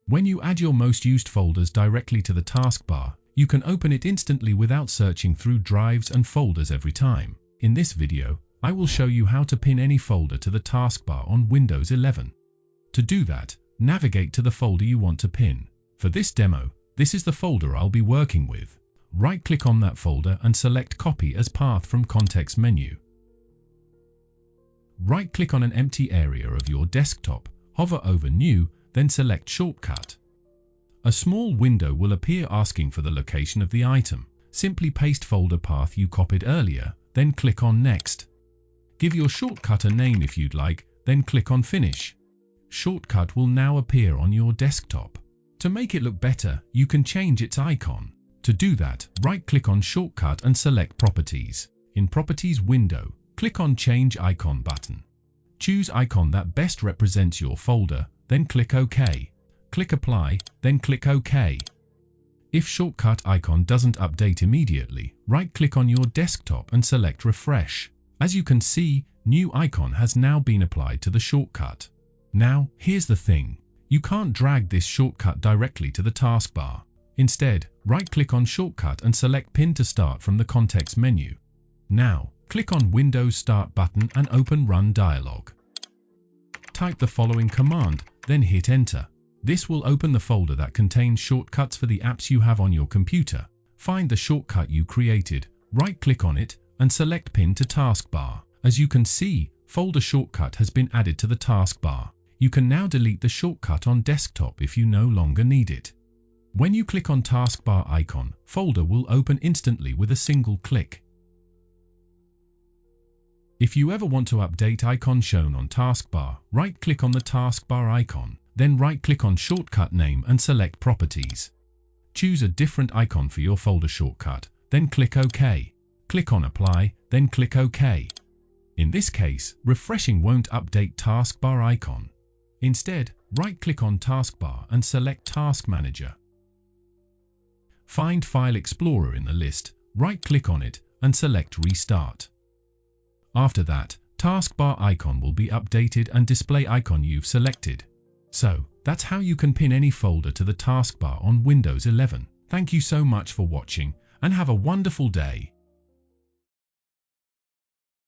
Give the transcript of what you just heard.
When you add your most used folders directly to the taskbar, you can open it instantly without searching through drives and folders every time. In this video, I will show you how to pin any folder to the taskbar on Windows 11. To do that, navigate to the folder you want to pin. For this demo, this is the folder I'll be working with. Right-click on that folder and select Copy as Path from Context menu. Right-click on an empty area of your desktop, hover over New, then select Shortcut. A small window will appear asking for the location of the item. Simply paste folder path you copied earlier, then click on Next. Give your shortcut a name if you'd like, then click on Finish. Shortcut will now appear on your desktop. To make it look better, you can change its icon. To do that, right-click on Shortcut and select Properties. In Properties window, click on Change Icon button. Choose icon that best represents your folder, then click OK. Click Apply, then click OK. If shortcut icon doesn't update immediately, right-click on your desktop and select Refresh. As you can see, new icon has now been applied to the shortcut. Now, here's the thing. You can't drag this shortcut directly to the taskbar. Instead, right-click on Shortcut and select Pin to start from the context menu. Now, click on Windows Start button and open Run dialog. Type the following command, then hit Enter. This will open the folder that contains shortcuts for the apps you have on your computer. Find the shortcut you created, right-click on it, and select Pin to Taskbar. As you can see, folder shortcut has been added to the taskbar. You can now delete the shortcut on desktop if you no longer need it. When you click on taskbar icon, folder will open instantly with a single click. If you ever want to update icon shown on taskbar, right-click on the taskbar icon, then right-click on shortcut name and select Properties. Choose a different icon for your folder shortcut, then click OK. Click on Apply, then click OK. In this case, refreshing won't update taskbar icon. Instead, right-click on taskbar and select Task Manager. Find File Explorer in the list, right-click on it and select Restart. After that, taskbar icon will be updated and display icon you've selected. So, that's how you can pin any folder to the taskbar on Windows 11. Thank you so much for watching and have a wonderful day.